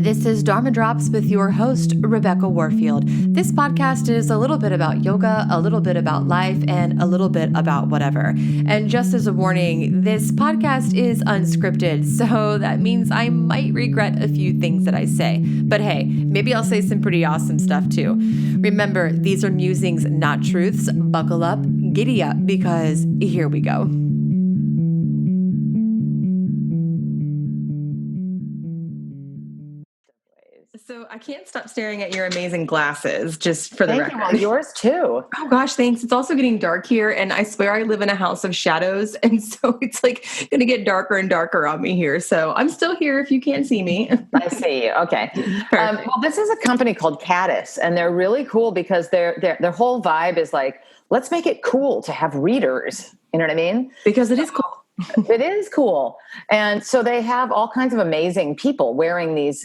This is Dharma Drops with your host, Rebecca Warfield. This podcast is a little bit about yoga, a little bit about life, and a little bit about whatever. And just as a warning, this podcast is unscripted, so that means I might regret a few things that I say. But hey, maybe I'll say some pretty awesome stuff too. Remember, these are musings, not truths. Buckle up, giddy up, because here we go. So I can't stop staring at your amazing glasses, just for the record. Well, yours too. Oh gosh, thanks. It's also getting dark here, and I swear I live in a house of shadows, and so it's like going to get darker and darker on me here. So I'm still here if you can't see me. I see you. Okay. Well, this is a company called Caddis, and they're really cool because their whole vibe is like, let's make it cool to have readers. You know what I mean? Because it is cool. It is cool. And so they have all kinds of amazing people wearing these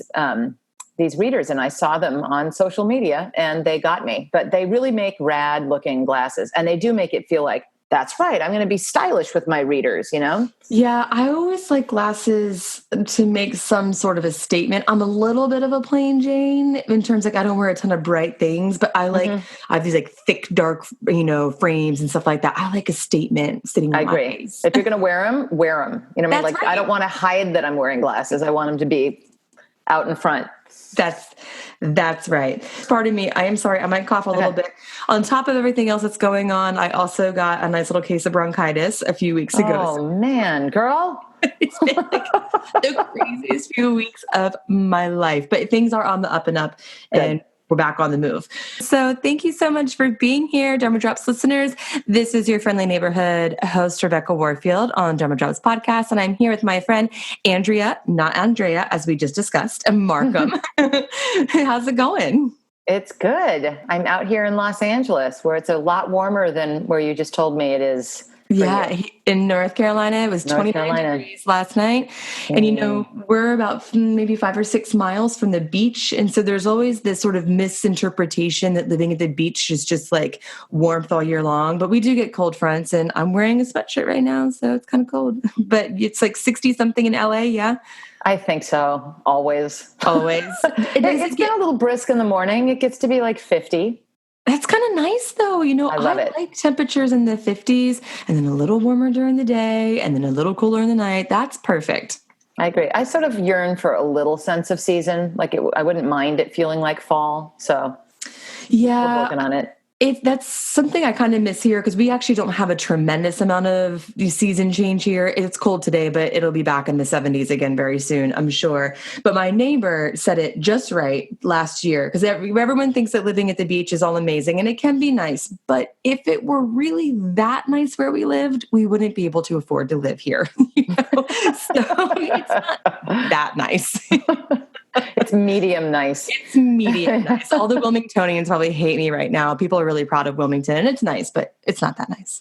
readers, and I saw them on social media and they got me. But they really make rad looking glasses, and they do make it feel like, that's right, I'm going to be stylish with my readers, you know? Yeah, I always like glasses to make some sort of a statement. I'm a little bit of a plain Jane in terms of, like, I don't wear a ton of bright things, but I like, I have these like thick, dark, frames and stuff like that. I like a statement sitting on my face. If you're going to wear them, wear them. You know what I mean? Like, right. I don't want to hide that I'm wearing glasses. I want them to be out in front. That's right. Pardon me. I am sorry. I might cough a little bit. On top of everything else that's going on, I also got a nice little case of bronchitis a few weeks ago. Oh, man, girl. It's been like the craziest few weeks of my life. But things are on the up and up, and we're back on the move. So thank you so much for being here, Dharma Drops listeners. This is your friendly neighborhood host, Rebecca Warfield, on Dharma Drops podcast. And I'm here with my friend, Andrea, not Andrea, as we just discussed, Marcum. How's it going? It's good. I'm out here in Los Angeles, where it's a lot warmer than where you just told me it is. Yeah, in North Carolina, it was 29 degrees last night. And, we're about maybe 5 or 6 miles from the beach. And so there's always this sort of misinterpretation that living at the beach is just like warmth all year long. But we do get cold fronts, and I'm wearing a sweatshirt right now, so it's kind of cold. But it's like 60 something in LA, yeah? I think so. Always. It's getting a little brisk in the morning. It gets to be like 50. That's kind of nice, though. I love it. Like temperatures in the 50s, and then a little warmer during the day, and then a little cooler in the night. That's perfect. I agree. I sort of yearn for a little sense of season. Like I wouldn't mind it feeling like fall. So we're working on it. That's something I kind of miss here, because we actually don't have a tremendous amount of season change here. It's cold today, but it'll be back in the 70s again very soon, I'm sure. But my neighbor said it just right last year, because everyone thinks that living at the beach is all amazing, and it can be nice. But if it were really that nice where we lived, we wouldn't be able to afford to live here. So it's not that nice. It's medium nice. It's medium nice. All the Wilmingtonians probably hate me right now. People are really proud of Wilmington, and it's nice, but it's not that nice.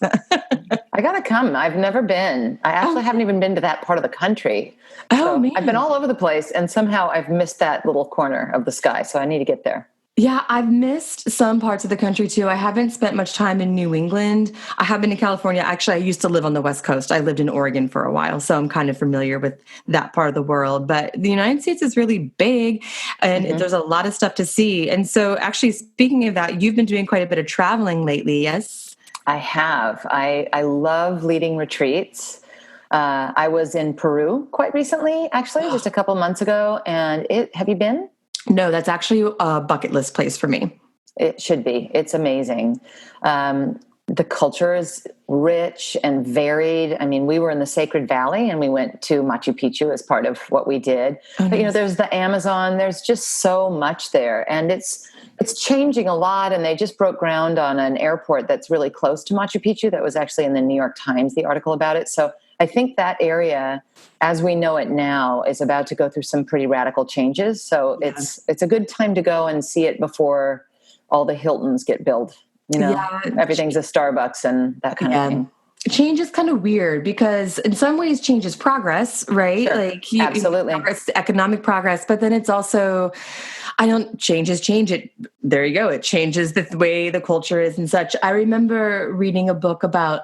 I got to come. I've never been. I actually haven't even been to that part of the country. Man. I've been all over the place, and somehow I've missed that little corner of the sky, so I need to get there. Yeah, I've missed some parts of the country too. I haven't spent much time in New England. I have been to California. Actually, I used to live on the West Coast. I lived in Oregon for a while, so I'm kind of familiar with that part of the world. But the United States is really big, and there's a lot of stuff to see. And so actually, speaking of that, you've been doing quite a bit of traveling lately, yes? I have. I love leading retreats. I was in Peru quite recently, actually, just a couple months ago. And have you been? No, that's actually a bucket list place for me. It should be. It's amazing. The culture is rich and varied. I mean, we were in the Sacred Valley, and we went to Machu Picchu as part of what we did. Oh, but, there's the Amazon. There's just so much there. And it's changing a lot. And they just broke ground on an airport that's really close to Machu Picchu. That was actually in the New York Times, the article about it. So I think that area, as we know it now, is about to go through some pretty radical changes. So it's a good time to go and see it before all the Hiltons get built. Everything's a Starbucks and that kind of thing. Change is kind of weird, because in some ways change is progress, right? Sure. Absolutely. It's economic progress, but then it's also, change it. There you go. It changes the way the culture is and such. I remember reading a book about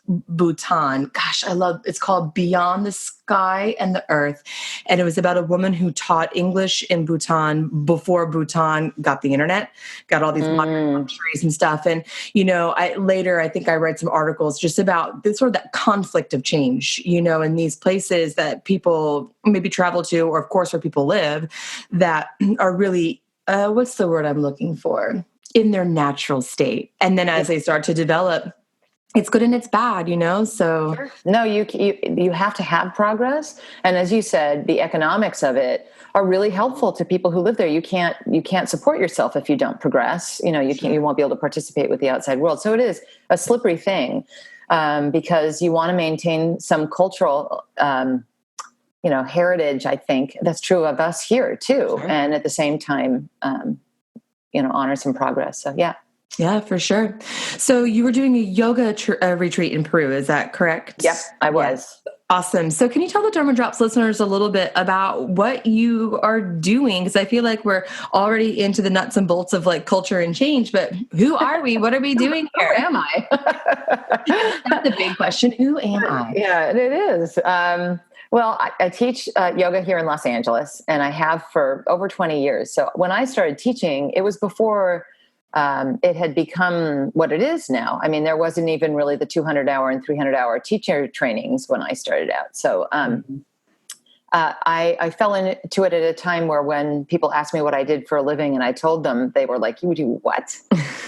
Bhutan. Gosh, it's called Beyond the Sky and the Earth. And it was about a woman who taught English in Bhutan before Bhutan got the internet, got all these modern luxuries and stuff. And, I think I read some articles just about this sort of that conflict of change, in these places that people maybe travel to, or of course where people live, that are really, what's the word I'm looking for? In their natural state. And then as they start to develop, it's good and it's bad, so. Sure. No, you have to have progress. And as you said, the economics of it are really helpful to people who live there. You can't support yourself if you don't progress. You won't be able to participate with the outside world. So it is a slippery thing, because you want to maintain some cultural, heritage. I think that's true of us here too. Sure. And at the same time, honor some progress. So yeah. Yeah, for sure. So you were doing a yoga retreat in Peru. Is that correct? Yep, I was. Yeah. Awesome. So can you tell the Dharma Drops listeners a little bit about what you are doing? Because I feel like we're already into the nuts and bolts of like culture and change, but who are we? What are we doing here? Who am I? That's the big question. Who am I? Yeah, it is. Well, I teach yoga here in Los Angeles, and I have for over 20 years. So when I started teaching, it was before it had become what it is now. I mean, there wasn't even really the 200-hour and 300-hour teacher trainings when I started out. So I fell into it at a time where when people asked me what I did for a living and I told them, they were like, you do what?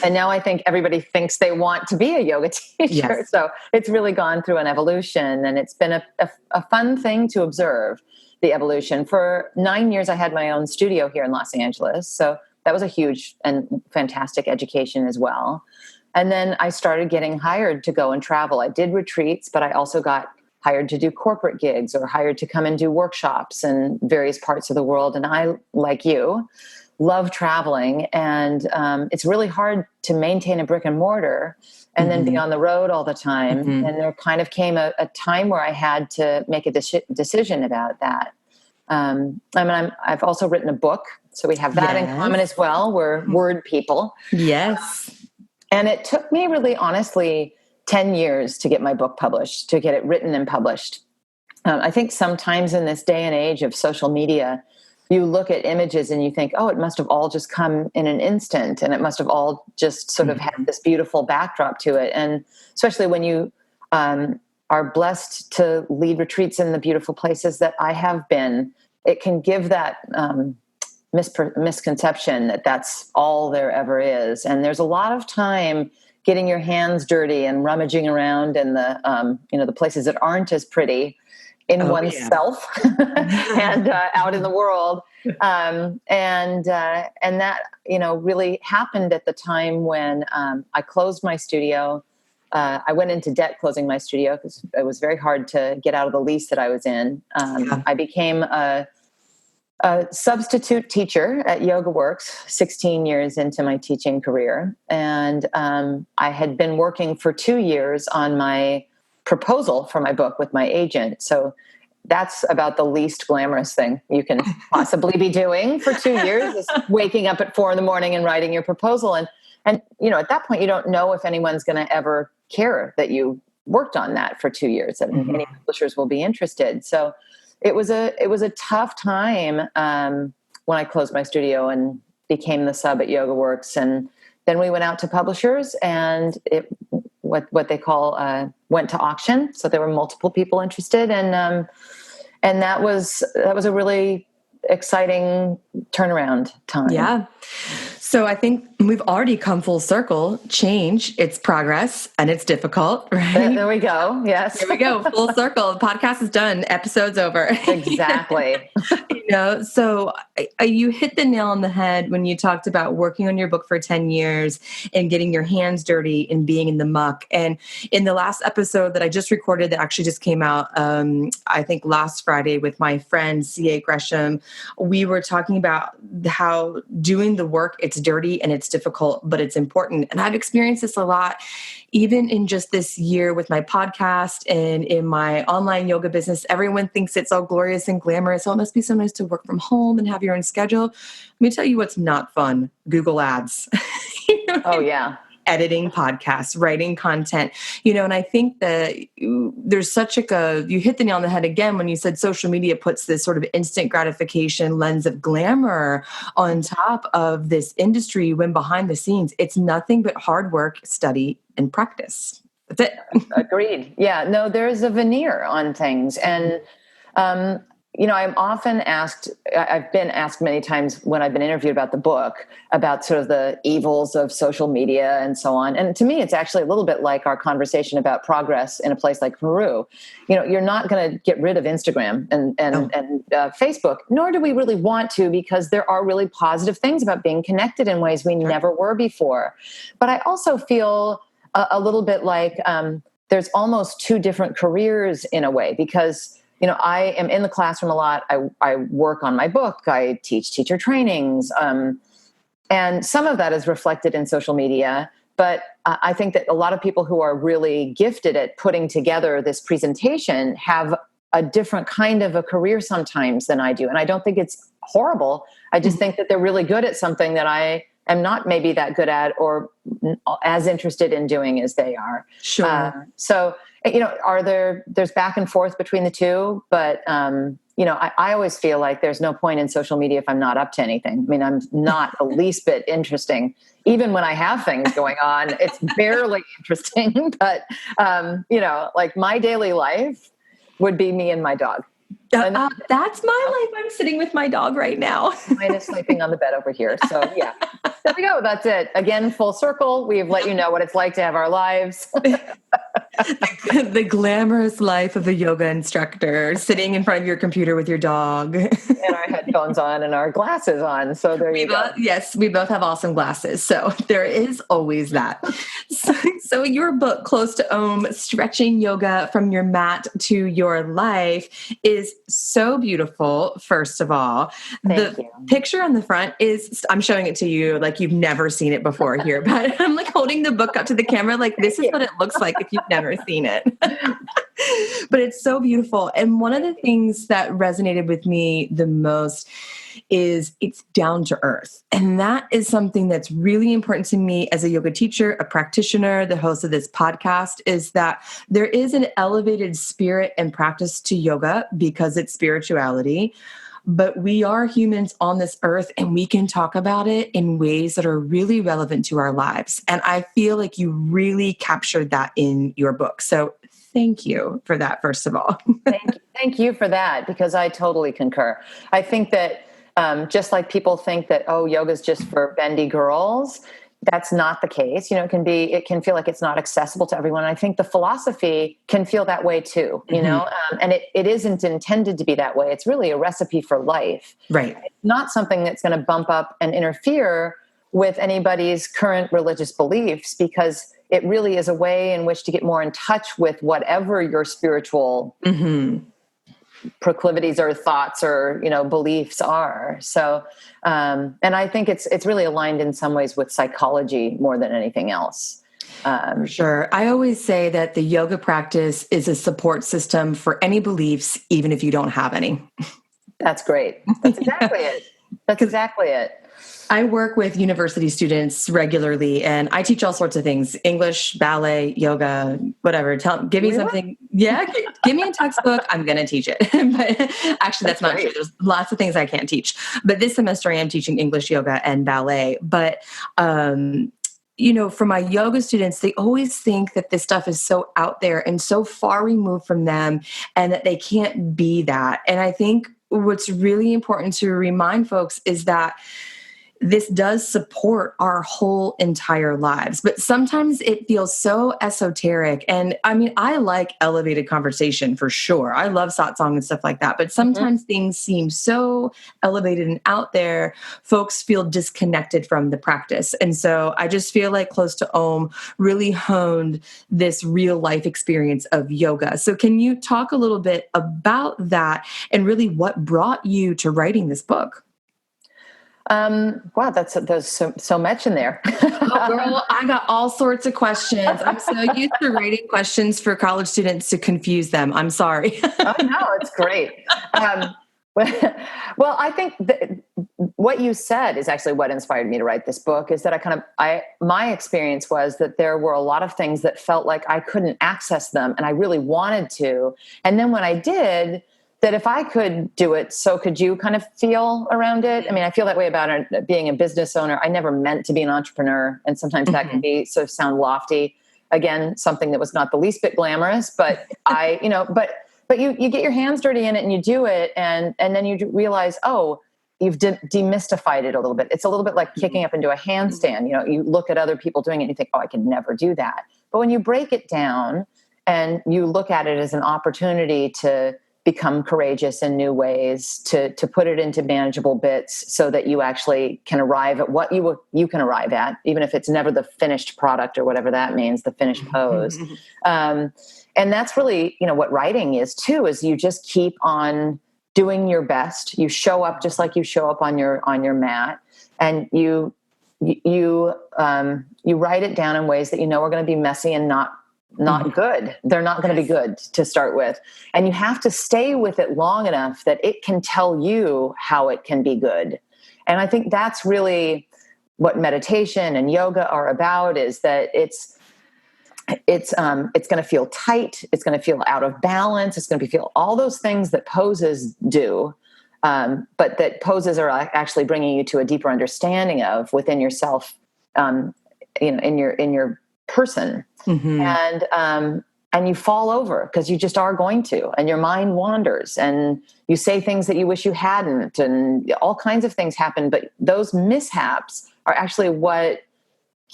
And now I think everybody thinks they want to be a yoga teacher. Yes. So it's really gone through an evolution, and it's been a fun thing to observe the evolution. For 9 years, I had my own studio here in Los Angeles. So that was a huge and fantastic education as well. And then I started getting hired to go and travel. I did retreats, but I also got hired to do corporate gigs or hired to come and do workshops in various parts of the world. And I, like you, love traveling. And it's really hard to maintain a brick and mortar and then be on the road all the time. And there kind of came a time where I had to make a decision about that. I've also written a book, so we have that in common as well. We're word people. Yes. And it took me really, honestly, 10 years to get my book published, to get it written and published. I think sometimes in this day and age of social media, you look at images and you think, oh, it must have all just come in an instant, and it must have all just sort of had this beautiful backdrop to it. And especially when you are blessed to lead retreats in the beautiful places that I have been, it can give that misconception that that's all there ever is. And there's a lot of time getting your hands dirty and rummaging around in the places that aren't as pretty in oneself and out in the world. And that, really happened at the time when I closed my studio. I went into debt closing my studio because it was very hard to get out of the lease that I was in. I became a substitute teacher at Yoga Works 16 years into my teaching career. And I had been working for 2 years on my proposal for my book with my agent. So that's about the least glamorous thing you can possibly be doing for 2 years, is waking up at 4 a.m. and writing your proposal. And at that point, you don't know if anyone's going to ever care that you worked on that for 2 years, and any publishers will be interested. So it was a tough time when I closed my studio and became the sub at Yoga Works. And then we went out to publishers, and what they call went to auction. So there were multiple people interested, and that was a really exciting turnaround time. Yeah. So I think we've already come full circle. Change, it's progress, and it's difficult, right? There we go. Yes. There we go. Full circle. The podcast is done. Episode's over. Exactly. So you hit the nail on the head when you talked about working on your book for 10 years and getting your hands dirty and being in the muck. And in the last episode that I just recorded, that actually just came out, I think last Friday, with my friend C.A. Gresham, we were talking about how doing the work, it's dirty and it's difficult, but it's important. And I've experienced this a lot, even in just this year with my podcast and in my online yoga business. Everyone thinks it's all glorious and glamorous. Oh, it must be so nice to work from home and have your own schedule. Let me tell you what's not fun: Google Ads. Oh, yeah. editing podcasts, writing content, and I think that there's such you hit the nail on the head again when you said social media puts this sort of instant gratification lens of glamour on top of this industry, when behind the scenes, it's nothing but hard work, study, and practice. That's it. Agreed. Yeah, no, there's a veneer on things. And, I'm often asked, I've been asked many times when I've been interviewed about the book, about sort of the evils of social media and so on. And to me, it's actually a little bit like our conversation about progress in a place like Peru. You're not going to get rid of Instagram and Facebook, nor do we really want to, because there are really positive things about being connected in ways we never were before. But I also feel a little bit like there's almost two different careers in a way, because I am in the classroom a lot. I work on my book. I teach teacher trainings. And some of that is reflected in social media. But I think that a lot of people who are really gifted at putting together this presentation have a different kind of a career sometimes than I do. And I don't think it's horrible. I just think that they're really good at something that I am not maybe that good at or as interested in doing as they are. Sure. So, there's back and forth between the two, but, I always feel like there's no point in social media if I'm not up to anything. I mean, I'm not the least bit interesting. Even when I have things going on, it's barely interesting, but, like my daily life would be me and my dog. That's my life. I'm sitting with my dog right now. Mine is sleeping on the bed over here. So yeah, there we go. That's it. Again, full circle. We have let you know what it's like to have our lives. The glamorous life of a yoga instructor, sitting in front of your computer with your dog. And our headphones on and our glasses on. So there you go. Yes, we both have awesome glasses. So there is always that. So your book, Close to Om, Stretching Yoga from Your Mat to Your Life, is so beautiful, first of all. Thank you. Picture on the front is, I'm showing it to you like you've never seen it before here, but I'm like holding the book up to the camera like this is what it looks like if you've never seen it. But it's so beautiful. And one of the things that resonated with me the most is it's down to earth. And that is something that's really important to me as a yoga teacher, a practitioner, the host of this podcast, is that there is an elevated spirit and practice to yoga because it's spirituality. But we are humans on this earth and we can talk about it in ways that are really relevant to our lives. And I feel like you really captured that in your book. So thank you for that, first of all. Thank you for that, because I totally concur. I think that just like people think that, yoga is just for bendy girls, that's not the case. It can feel like it's not accessible to everyone. And I think the philosophy can feel that way too, and it isn't intended to be that way. It's really a recipe for life. Right. It's not something that's going to bump up and interfere with anybody's current religious beliefs, because it really is a way in which to get more in touch with whatever your spiritual proclivities or thoughts or, beliefs are. So, and I think it's really aligned in some ways with psychology more than anything else. For sure. I always say that the yoga practice is a support system for any beliefs, even if you don't have any. That's great. That's exactly it. That's exactly it. I work with university students regularly and I teach all sorts of things: English, ballet, yoga, whatever. Give me something. Yeah. Give me a textbook. I'm going to teach it. But actually, that's not true. There's lots of things I can't teach. But this semester I am teaching English, yoga, and ballet. But, for my yoga students, they always think that this stuff is so out there and so far removed from them and that they can't be that. And I think what's really important to remind folks is that this does support our whole entire lives, but sometimes it feels so esoteric. And I mean, I like elevated conversation for sure. I love satsang and stuff like that, but sometimes things seem so elevated and out there, folks feel disconnected from the practice. And so I just feel like Close to Om really honed this real life experience of yoga. So can you talk a little bit about that and really what brought you to writing this book? Wow, there's so much in there. Oh, girl, I got all sorts of questions. I'm so used to writing questions for college students to confuse them. I'm sorry. Oh, no, it's great. Well, I think what you said is actually what inspired me to write this book, is that my experience was that there were a lot of things that felt like I couldn't access them and I really wanted to. And then when I did, that if I could do it, so could you, kind of feel around it. I mean, I feel that way about it, being a business owner. I never meant to be an entrepreneur. And sometimes that can be sort of sound lofty. Again, something that was not the least bit glamorous, but but you get your hands dirty in it and you do it. And then you realize, oh, you've demystified it a little bit. It's a little bit like kicking up into a handstand. You look at other people doing it and you think, oh, I could never do that. But when you break it down and you look at it as an opportunity to become courageous in new ways, to put it into manageable bits so that you actually can arrive at what you can arrive at, even if it's never the finished product or whatever that means, the finished pose. And that's really, what writing is too, is you just keep on doing your best. You show up just like you show up on your mat, and you write it down in ways that are going to be messy and not good. They're not going to be good to start with. And you have to stay with it long enough that it can tell you how it can be good. And I think that's really what meditation and yoga are about, is that it's going to feel tight. It's going to feel out of balance. It's going to feel all those things that poses do. But that poses are actually bringing you to a deeper understanding of within yourself, in your person. And you fall over because you just are going to, and your mind wanders and you say things that you wish you hadn't, and all kinds of things happen. But those mishaps are actually what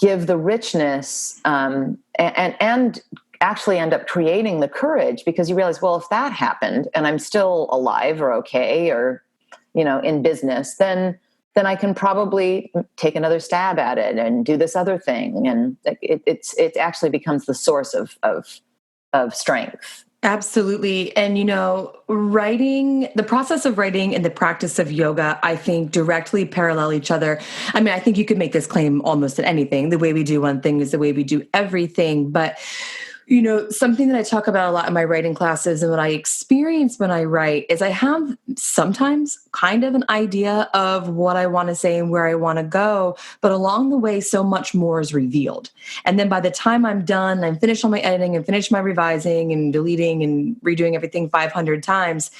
give the richness, and actually end up creating the courage, because you realize, well, if that happened and I'm still alive or okay, or, in business, then I can probably take another stab at it and do this other thing. And it actually becomes the source of strength. Absolutely. And, the process of writing and the practice of yoga, I think, directly parallel each other. I mean, I think you could make this claim almost at anything. The way we do one thing is the way we do everything. But something that I talk about a lot in my writing classes and what I experience when I write is I have sometimes kind of an idea of what I want to say and where I want to go, but along the way, so much more is revealed. And then by the time I'm done, I'm finished all my editing and finished my revising and deleting and redoing everything 500 times,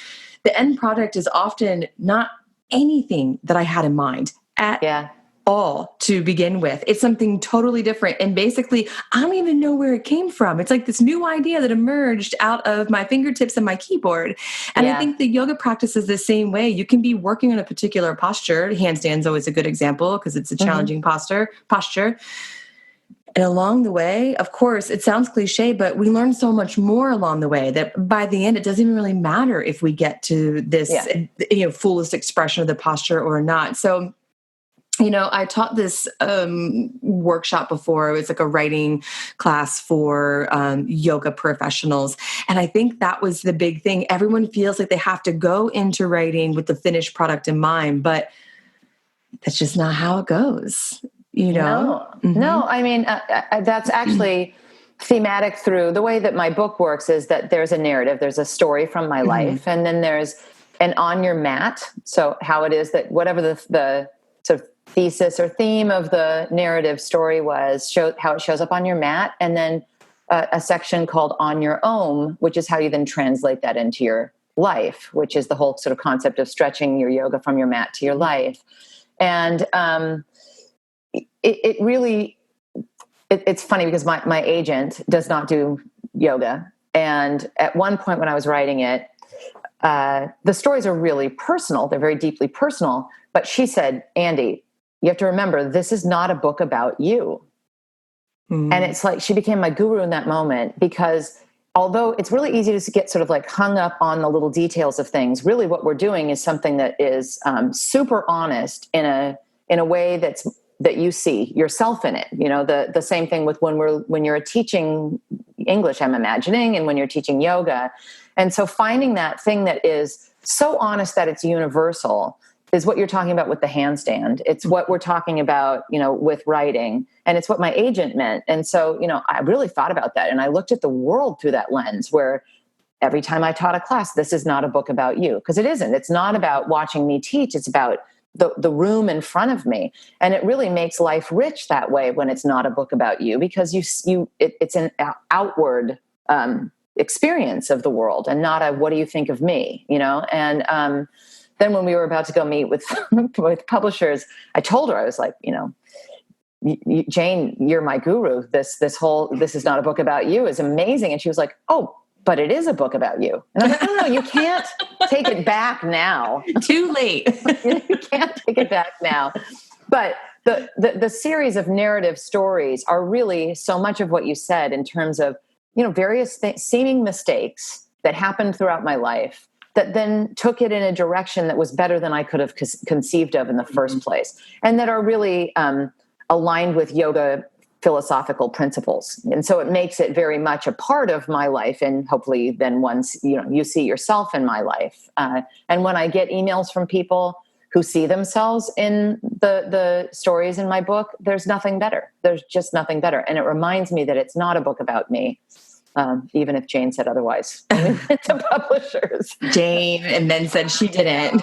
the end product is often not anything that I had in mind at all to begin with. It's something totally different. And basically, I don't even know where it came from. It's like this new idea that emerged out of my fingertips and my keyboard. And I think the yoga practice is the same way. You can be working on a particular posture. Handstand's always a good example because it's a challenging posture. And along the way, of course, it sounds cliche, but we learn so much more along the way that by the end, it doesn't even really matter if we get to this, fullest expression of the posture or not. So, I taught this workshop before. It was like a writing class for yoga professionals. And I think that was the big thing. Everyone feels like they have to go into writing with the finished product in mind, but that's just not how it goes, No, I mean, that's actually thematic through the way that my book works, is that there's a narrative, there's a story from my life, and then there's an on your mat. So how it is that whatever the sort of thesis or theme of the narrative story was, how it shows up on your mat, and then a section called On Your Own, which is how you then translate that into your life, which is the whole sort of concept of stretching your yoga from your mat to your life. And it really, it's funny because my agent does not do yoga. And at one point when I was writing it, the stories are really personal. They're very deeply personal. But she said, Andy, you have to remember, this is not a book about you. And it's like she became my guru in that moment, because although it's really easy to get sort of like hung up on the little details of things, really what we're doing is something that is super honest in a way that you see yourself in it. The same thing with when you're teaching English, I'm imagining, and when you're teaching yoga. And so finding that thing that is so honest that it's universal is what you're talking about with the handstand. It's what we're talking about, with writing, and it's what my agent meant. And so, I really thought about that, and I looked at the world through that lens, where every time I taught a class, this is not a book about you, because it isn't. It's not about watching me teach. It's about the room in front of me. And it really makes life rich that way when it's not a book about you, because it's an outward experience of the world and not a what do you think of me, And then when we were about to go meet with with publishers, I told her, I was like, Jane, you're my guru. This is not a book about you is amazing. And she was like, oh, but it is a book about you. And I'm like, no, you can't take it back now. Too late. You can't take it back now. But the series of narrative stories are really so much of what you said in terms of, various seeming mistakes that happened throughout my life that then took it in a direction that was better than I could have conceived of in the first place. And that are really aligned with yoga philosophical principles. And so it makes it very much a part of my life. And hopefully then once, you see yourself in my life. And when I get emails from people who see themselves in the stories in my book, there's nothing better. There's just nothing better. And it reminds me that it's not a book about me, even if Jane said otherwise to publishers. Jane, and then said she didn't.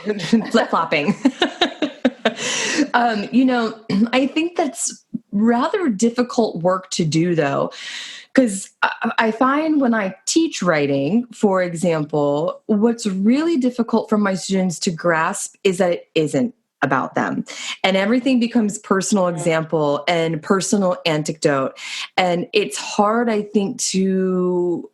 Flip-flopping. I think that's rather difficult work to do, though, because I find when I teach writing, for example, what's really difficult for my students to grasp is that it isn't about them. And everything becomes personal example and personal anecdote. And it's hard, I think, to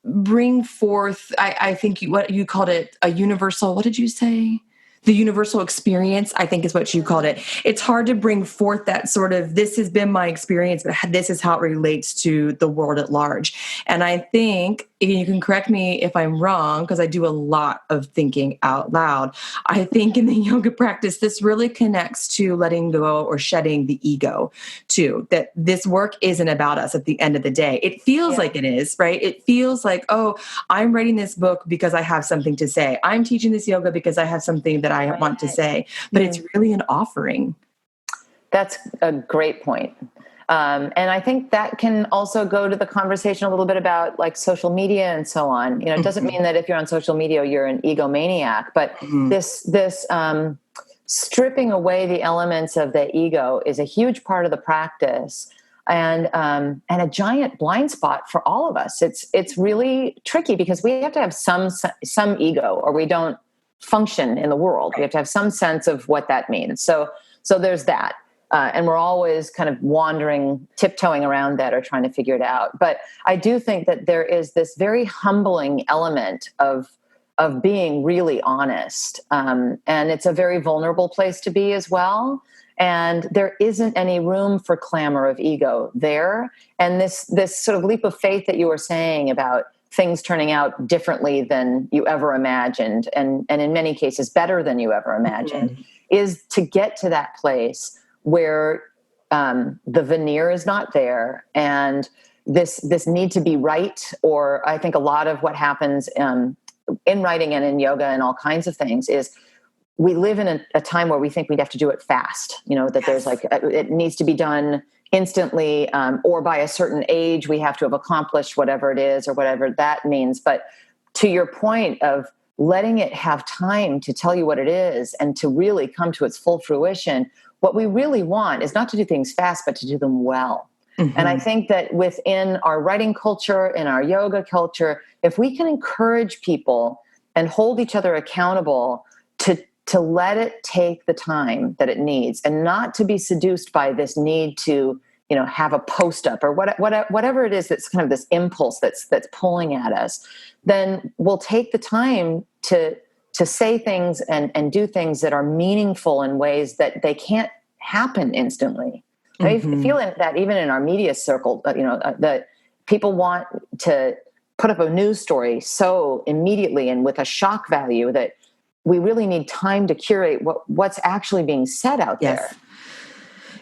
bring forth, I think what you called it, a universal, what did you say? The universal experience, I think is what you called it. It's hard to bring forth that sort of, this has been my experience, but this is how it relates to the world at large. And I think, you can correct me if I'm wrong, because I do a lot of thinking out loud. I think in the yoga practice, this really connects to letting go or shedding the ego too, that this work isn't about us at the end of the day. It feels like it is, right? It feels like, oh, I'm writing this book because I have something to say. I'm teaching this yoga because I have something that I want to say, but it's really an offering. That's a great point. And I think that can also go to the conversation a little bit about like social media and so on. It doesn't mean that if you're on social media, you're an egomaniac, but this stripping away the elements of the ego is a huge part of the practice, and a giant blind spot for all of us. It's really tricky because we have to have some ego, or we don't function in the world. We have to have some sense of what that means. So there's that. And we're always kind of wandering, tiptoeing around that or trying to figure it out. But I do think that there is this very humbling element of being really honest. And it's a very vulnerable place to be as well. And there isn't any room for clamor of ego there. And this sort of leap of faith that you were saying about things turning out differently than you ever imagined, and in many cases better than you ever imagined, is to get to that place where the veneer is not there, and this need to be right. Or I think a lot of what happens in writing and in yoga and all kinds of things is we live in a time where we think we'd have to do it fast, that there's like, it needs to be done instantly, or by a certain age, we have to have accomplished whatever it is or whatever that means. But to your point of letting it have time to tell you what it is and to really come to its full fruition, what we really want is not to do things fast, but to do them well. And I think that within our writing culture, in our yoga culture, if we can encourage people and hold each other accountable to let it take the time that it needs, and not to be seduced by this need to, have a post up or whatever it is that's kind of this impulse that's pulling at us, then we'll take the time to say things and do things that are meaningful in ways that they can't happen instantly. I feel that even in our media circle, that people want to put up a news story so immediately and with a shock value that we really need time to curate what's actually being said out there.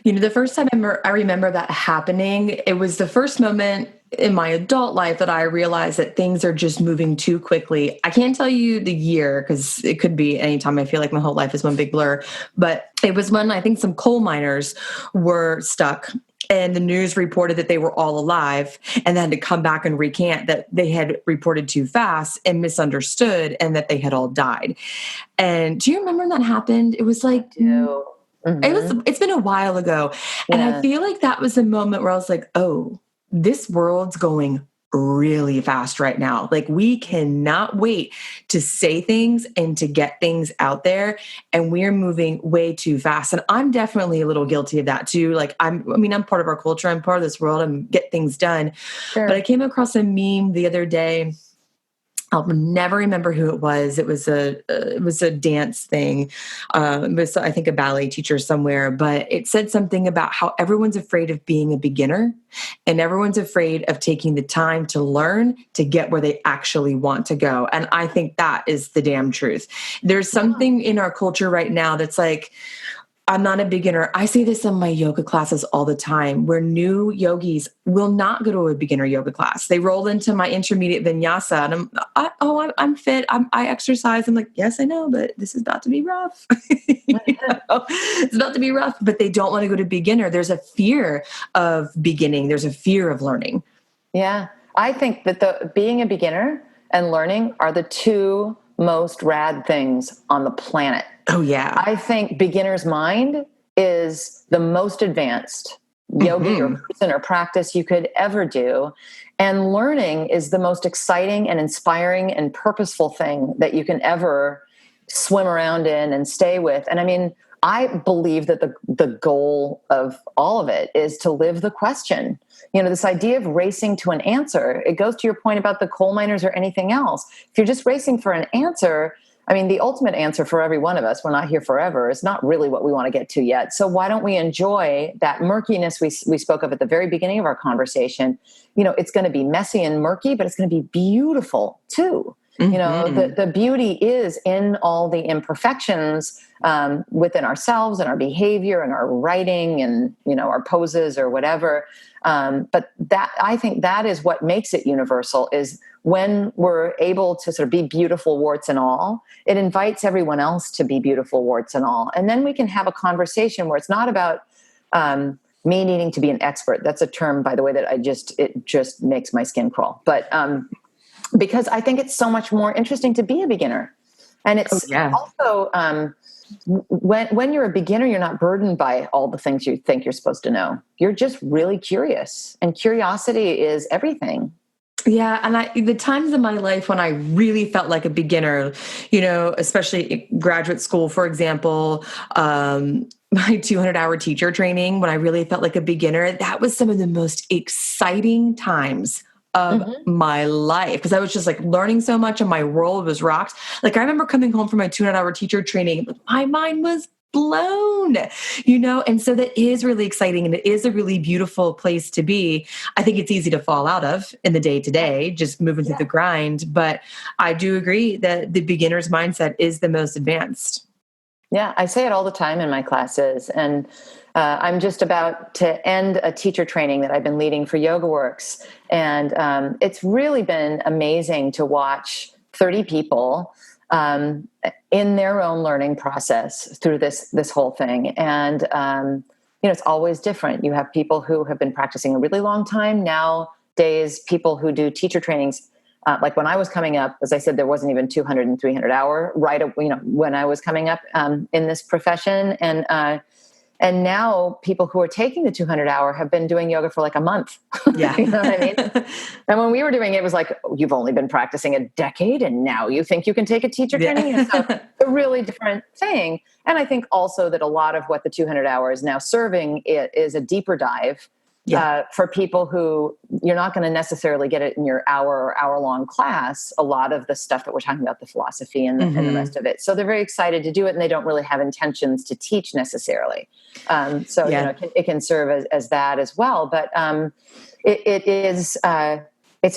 The first time I remember that happening, it was the first moment in my adult life that I realized that things are just moving too quickly. I can't tell you the year because it could be any time. I feel like my whole life is one big blur, but it was when I think some coal miners were stuck and the news reported that they were all alive, and then had to come back and recant that they had reported too fast and misunderstood and that they had all died. And do you remember when that happened? It was like, it's been a while ago. And I Yeah. feel like that was the moment where I was like, oh, this world's going really fast right now. Like, we cannot wait to say things and to get things out there. And we're moving way too fast. And I'm definitely a little guilty of that too. Like, I'm part of our culture. I'm part of this world and get things done. Sure. But I came across a meme the other day. I'll never remember who it was. It was a dance thing. It was, I think, a ballet teacher somewhere, but it said something about how everyone's afraid of being a beginner and everyone's afraid of taking the time to learn to get where they actually want to go. And I think that is the damn truth. There's something in our culture right now that's like, I'm not a beginner. I say this in my yoga classes all the time, where new yogis will not go to a beginner yoga class. They roll into my intermediate vinyasa and I'm fit. I exercise. I'm like, yes, I know, but this is about to be rough. It's about to be rough, but they don't want to go to beginner. There's a fear of beginning. There's a fear of learning. Yeah. I think that being a beginner and learning are the two most rad things on the planet. Oh, yeah. I think beginner's mind is the most advanced yogi or person or practice you could ever do. And learning is the most exciting and inspiring and purposeful thing that you can ever swim around in and stay with. And I mean, I believe that the goal of all of it is to live the question. You know, this idea of racing to an answer, it goes to your point about the coal miners or anything else. If you're just racing for an answer, I mean, the ultimate answer for every one of us, we're not here forever, is not really what we want to get to yet. So why don't we enjoy that murkiness we spoke of at the very beginning of our conversation? You know, it's going to be messy and murky, but it's going to be beautiful too. You know, the beauty is in all the imperfections within ourselves and our behavior and our writing and, you know, our poses or whatever. But that, I think that is what makes it universal, is when we're able to sort of be beautiful warts and all, it invites everyone else to be beautiful warts and all. And then we can have a conversation where it's not about me needing to be an expert. That's a term, by the way, that it just makes my skin crawl. But because I think it's so much more interesting to be a beginner. And it's also, when you're a beginner, you're not burdened by all the things you think you're supposed to know. You're just really curious, and curiosity is everything. Yeah. And the times in my life when I really felt like a beginner, you know, especially in graduate school, for example, my 200-hour teacher training, when I really felt like a beginner, that was some of the most exciting times of my life, because I was just like learning so much and my world was rocked. Like, I remember coming home from my 200-hour teacher training, my mind was blown, you know? And so that is really exciting. And it is a really beautiful place to be. I think it's easy to fall out of in the day to day, just moving through the grind. But I do agree that the beginner's mindset is the most advanced. Yeah, I say it all the time in my classes. And I'm just about to end a teacher training that I've been leading for YogaWorks. And it's really been amazing to watch 30 people in their own learning process through this whole thing. And, you know, it's always different. You have people who have been practicing a really long time. Nowadays, people who do teacher trainings, like when I was coming up, as I said, there wasn't even 200 and 300 hour, right? You know, when I was coming up in this profession. And now people who are taking the 200-hour have been doing yoga for like a month. Yeah. You know what I mean? And when we were doing it, it was like, you've only been practicing a decade and now you think you can take a teacher training? And so a really different thing. And I think also that a lot of what the 200-hour is now serving is a deeper dive for people who you're not going to necessarily get it in your hour or hour-long class, a lot of the stuff that we're talking about, the philosophy and the rest of it. So they're very excited to do it, and they don't really have intentions to teach necessarily. You know, it can serve as that as well. But it's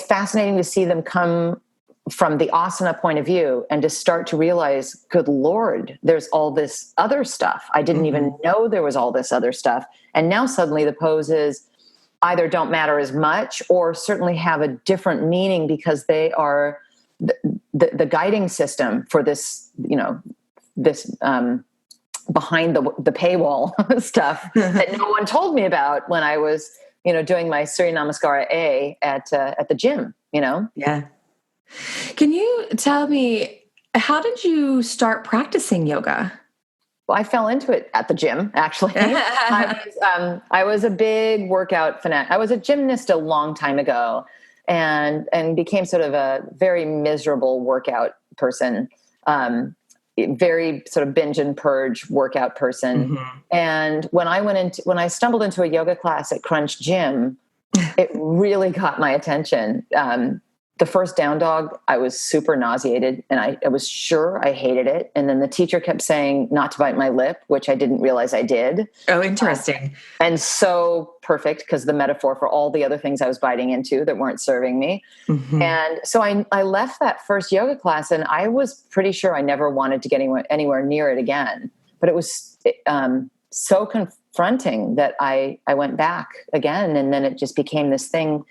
fascinating to see them come from the asana point of view and to start to realize, good Lord, there's all this other stuff. I didn't even know there was all this other stuff. And now suddenly the poses either don't matter as much or certainly have a different meaning because they are the guiding system for this, you know, this behind the paywall stuff that no one told me about when I was, doing my Surya Namaskara A at the gym, Yeah. Can you tell me, how did you start practicing yoga? Well, I fell into it at the gym, actually. I was a big workout fanatic. I was a gymnast a long time ago and became sort of a very miserable workout person, very sort of binge and purge workout person. Mm-hmm. And when I stumbled into a yoga class at Crunch Gym, it really got my attention. The first down dog, I was super nauseated and I was sure I hated it. And then the teacher kept saying not to bite my lip, which I didn't realize I did. Oh, interesting. And so perfect, because the metaphor for all the other things I was biting into that weren't serving me. Mm-hmm. And so I left that first yoga class and I was pretty sure I never wanted to get anywhere near it again. But it was so confronting that I went back again. And then it just became this thing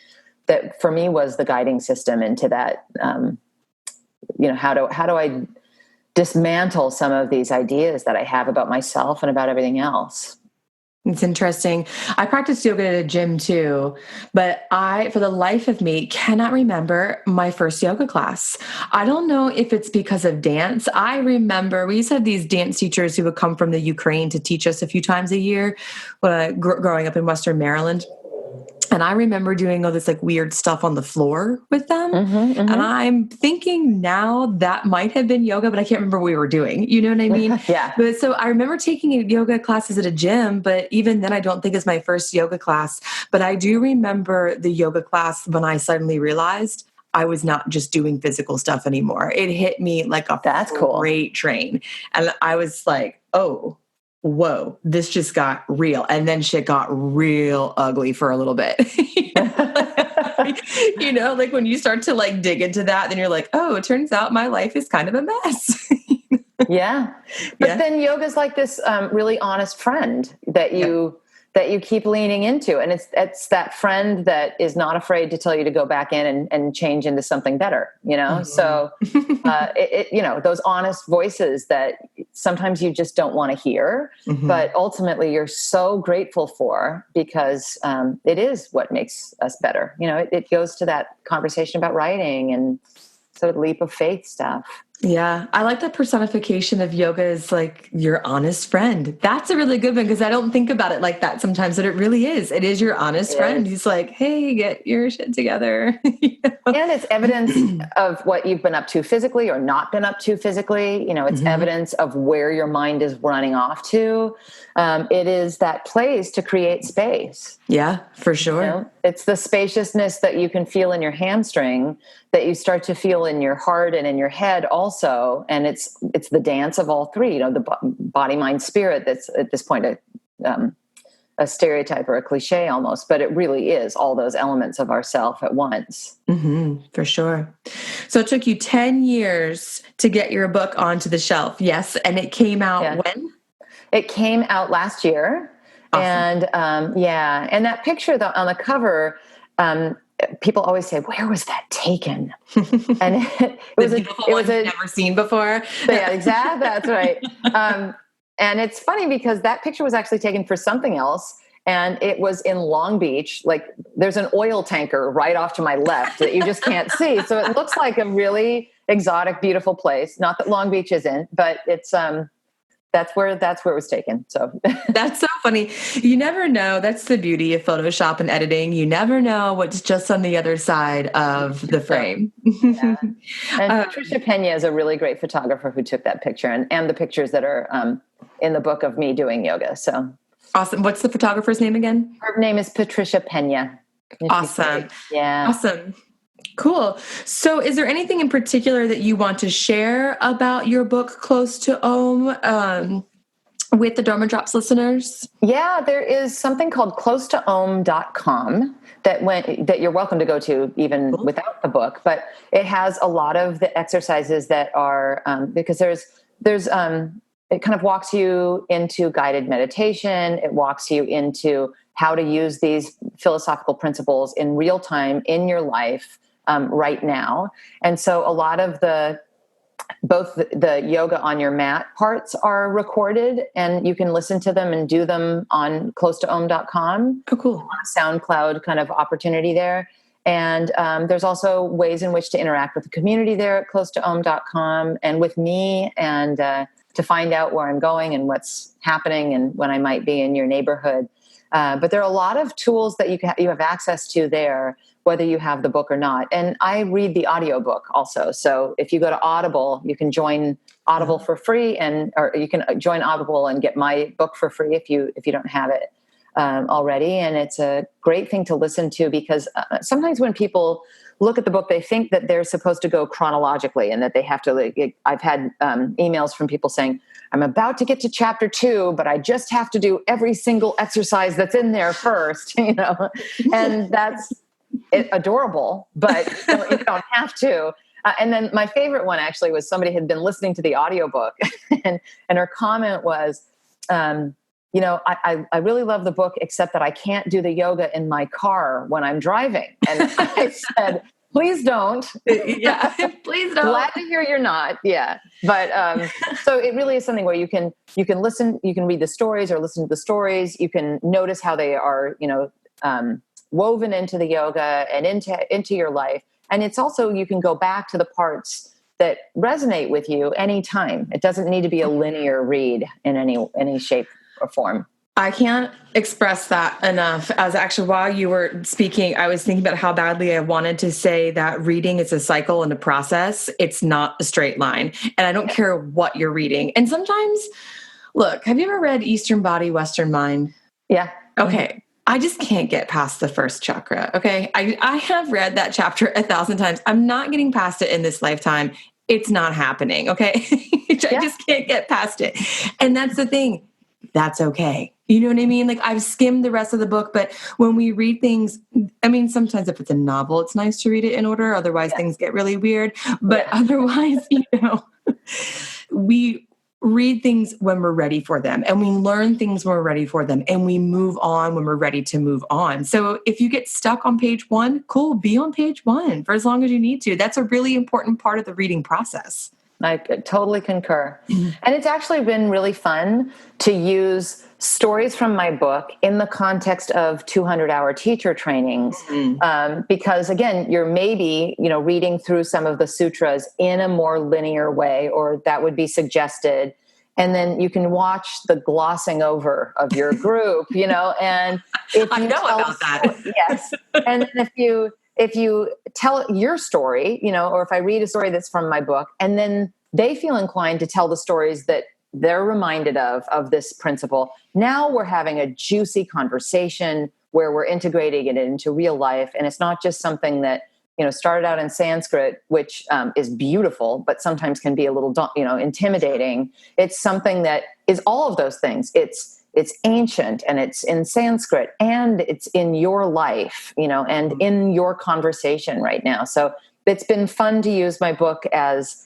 that for me was the guiding system into that, how do I dismantle some of these ideas that I have about myself and about everything else? It's interesting. I practiced yoga at a gym too, but I, for the life of me, cannot remember my first yoga class. I don't know if it's because of dance. I remember we used to have these dance teachers who would come from the Ukraine to teach us a few times a year growing up in Western Maryland. And I remember doing all this like weird stuff on the floor with them. Mm-hmm, mm-hmm. And I'm thinking now that might have been yoga, but I can't remember what we were doing. You know what I mean? Yeah. But so I remember taking yoga classes at a gym, but even then I don't think it's my first yoga class. But I do remember the yoga class when I suddenly realized I was not just doing physical stuff anymore. It hit me like a freight train. And I was like, oh, whoa, this just got real. And then shit got real ugly for a little bit. Like when you start to like dig into that, then you're like, oh, it turns out my life is kind of a mess. Yeah. But then yoga is like this really honest friend that you keep leaning into. And it's that friend that is not afraid to tell you to go back in and change into something better, Mm-hmm. So, those honest voices that sometimes you just don't want to hear, mm-hmm. but ultimately you're so grateful for because it is what makes us better. It goes to that conversation about writing and sort of leap of faith stuff. Yeah, I like that personification of yoga as like your honest friend. That's a really good one because I don't think about it like that sometimes, but it really is. It is your honest friend. He's like, hey, get your shit together. And it's evidence of what you've been up to physically or not been up to physically. It's mm-hmm. evidence of where your mind is running off to. It is that place to create space. Yeah, for sure. It's the spaciousness that you can feel in your hamstring that you start to feel in your heart and in your head also. And it's the dance of all three, the body, mind, spirit. That's at this point a stereotype or a cliche almost, but it really is all those elements of ourself at once. Mm-hmm, for sure. So it took you 10 years to get your book onto the shelf. Yes. And it came out when? It came out last year. Awesome. And and that picture on the cover, people always say, where was that taken? And it was never seen before. Yeah, exactly. That's right. And it's funny because that picture was actually taken for something else. And it was in Long Beach. Like there's an oil tanker right off to my left that you just can't see. So it looks like a really exotic, beautiful place. Not that Long Beach isn't, but it's, that's where it was taken. So that's so funny. You never know. That's the beauty of Photoshop and editing. You never know what's just on the other side of the frame. Yeah. And Patricia Pena is a really great photographer who took that picture and the pictures that are in the book of me doing yoga. So awesome. What's the photographer's name again? Her name is Patricia Pena. Awesome. Yeah. Awesome. Cool. So is there anything in particular that you want to share about your book, Close to Om, with the Dharma Drops listeners? Yeah, there is something called closetoom.com that you're welcome to go to even without the book, but it has a lot of the exercises that are, because there's it kind of walks you into guided meditation. It walks you into how to use these philosophical principles in real time in your life right now. And so a lot of the both the yoga on your mat parts are recorded, and you can listen to them and do them on closetoom.com. Oh, cool. SoundCloud kind of opportunity there. And there's also ways in which to interact with the community there at closetoom.com and with me, and to find out where I'm going and what's happening and when I might be in your neighborhood. But there are a lot of tools that you have access to there, whether you have the book or not. And I read the audiobook also. So if you go to Audible, you can join Audible for free, or you can join Audible and get my book for free if you don't have it already. And it's a great thing to listen to, because sometimes when people look at the book, they think that they're supposed to go chronologically and that they have to, I've had emails from people saying, I'm about to get to chapter 2, but I just have to do every single exercise that's in there first, and that's adorable, but you don't have to. And then my favorite one actually was somebody had been listening to the audiobook and her comment was, I really love the book, except that I can't do the yoga in my car when I'm driving. And I said, please don't. Yeah, please don't. Glad to hear you're not. Yeah. But so it really is something where you can listen, you can read the stories or listen to the stories. You can notice how they are, woven into the yoga and into your life. And it's also, you can go back to the parts that resonate with you anytime. It doesn't need to be a linear read in any shape or form. I can't express that enough. As actually, while you were speaking, I was thinking about how badly I wanted to say that reading is a cycle and a process. It's not a straight line. And I don't care what you're reading. And sometimes, look, have you ever read Eastern Body, Western Mind? Yeah. Okay. Mm-hmm. I just can't get past the first chakra. Okay. I have read that chapter 1,000 times. I'm not getting past it in this lifetime. It's not happening. Okay. I just can't get past it. And that's the thing. That's okay. You know what I mean? Like, I've skimmed the rest of the book, but when we read things, I mean, sometimes if it's a novel, it's nice to read it in order. Otherwise things get really weird. But otherwise, we read things when we're ready for them, and we learn things when we're ready for them, and we move on when we're ready to move on. So if you get stuck on page 1, cool, be on page 1 for as long as you need to. That's a really important part of the reading process. I totally concur. And it's actually been really fun to use stories from my book in the context of 200-hour teacher trainings. Because again, you're maybe, reading through some of the sutras in a more linear way, or that would be suggested. And then you can watch the glossing over of your group, and if I you know about that. Yes. And then if you tell your story, or if I read a story that's from my book, and then they feel inclined to tell the stories that they're reminded of this principle, now we're having a juicy conversation where we're integrating it into real life. And it's not just something that, started out in Sanskrit, which is beautiful, but sometimes can be a little, intimidating. It's something that is all of those things. It's ancient, and it's in Sanskrit, and it's in your life, and in your conversation right now. So it's been fun to use my book as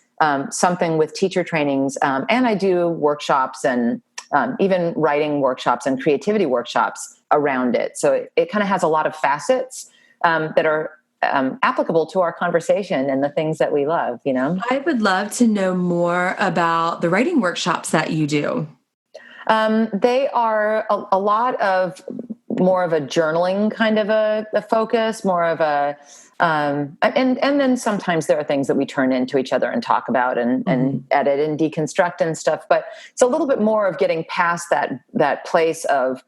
something with teacher trainings. And I do workshops and even writing workshops and creativity workshops around it. So it kind of has a lot of facets that are applicable to our conversation and the things that we love, I would love to know more about the writing workshops that you do. They are a lot of more of a journaling kind of a focus, more of a, and then sometimes there are things that we turn into each other and talk about and edit and deconstruct and stuff. But it's a little bit more of getting past that place of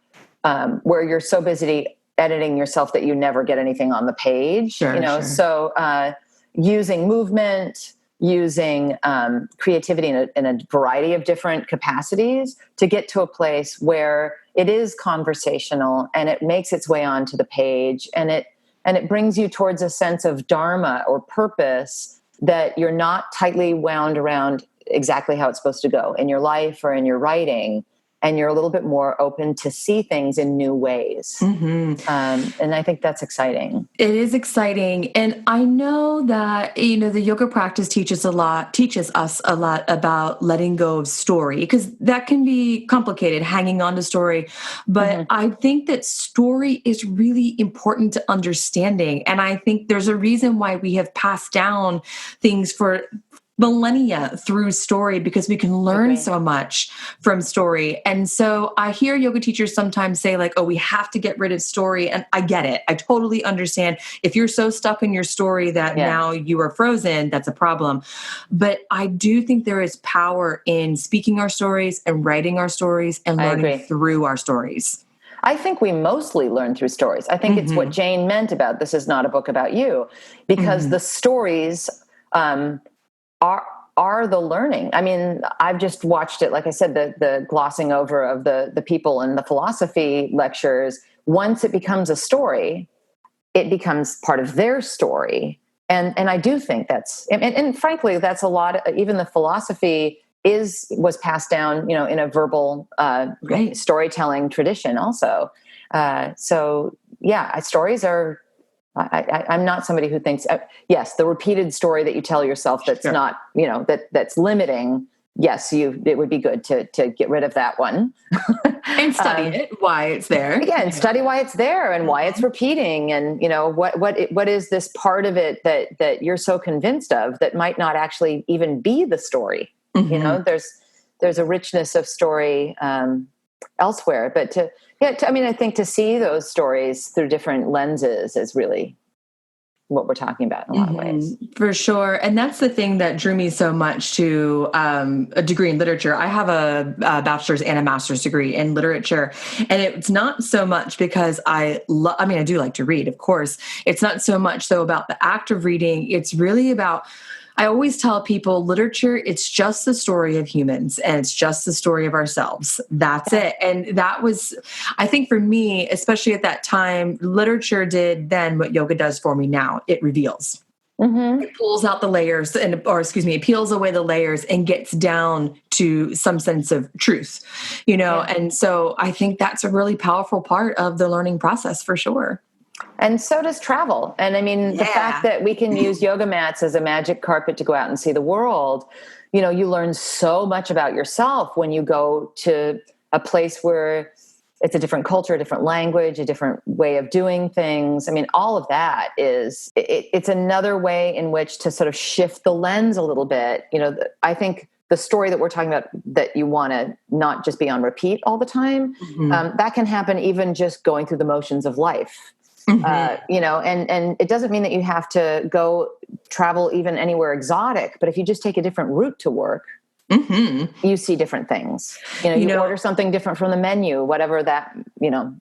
where you're so busy editing yourself that you never get anything on the page. Sure. So using movement, using creativity in a variety of different capacities to get to a place where it is conversational and it makes its way onto the page, and it brings you towards a sense of dharma or purpose that you're not tightly wound around exactly how it's supposed to go in your life or in your writing. And you're a little bit more open to see things in new ways. And I think that's exciting. It is exciting. And I know that, the yoga practice teaches us a lot about letting go of story, because that can be complicated, hanging on to story. But I think that story is really important to understanding. And I think there's a reason why we have passed down things for millennia through story because we can learn Agree. so much from story. And so I hear yoga teachers sometimes say like, oh, we have to get rid of story. And I get it. I totally understand. If you're so stuck in your story that now you are frozen, that's a problem. But I do think there is power in speaking our stories and writing our stories and I learning agree. through our stories. I think we mostly learn through stories. I think it's what Jane meant about this is not a book about you, because the stories are the learning. I mean, I've just watched it. Like I said, the glossing over of the people in the philosophy lectures. Once it becomes a story, it becomes part of their story. And I do think and frankly, that's a lot. Even the philosophy was passed down, in a verbal storytelling tradition also. Stories are. I'm not somebody who thinks, yes, the repeated story that you tell yourself that's not, that's limiting. Yes, it would be good to get rid of that one. And study it, why it's there. Again, study why it's there and why it's repeating. And, what is this part of it that you're so convinced of that might not actually even be the story? There's a richness of story elsewhere, but I think to see those stories through different lenses is really what we're talking about in a lot of ways. For sure. And that's the thing that drew me so much to a degree in literature. I have a bachelor's and a master's degree in literature. And it's not so much because I do like to read, of course. It's not so much so about the act of reading. It's really about, I always tell people literature, it's just the story of humans and it's just the story of ourselves. That's it. And that was, I think for me, especially at that time, literature did then what yoga does for me now. It reveals. It pulls out the layers it peels away the layers and gets down to some sense of truth, And so I think that's a really powerful part of the learning process for sure. And so does travel. And the fact that we can use yoga mats as a magic carpet to go out and see the world, you learn so much about yourself when you go to a place where it's a different culture, a different language, a different way of doing things. All of that it's another way in which to sort of shift the lens a little bit. I think the story that we're talking about that you want to not just be on repeat all the time, that can happen even just going through the motions of life. And it doesn't mean that you have to go travel even anywhere exotic, but if you just take a different route to work, you see different things. You order something different from the menu, whatever that,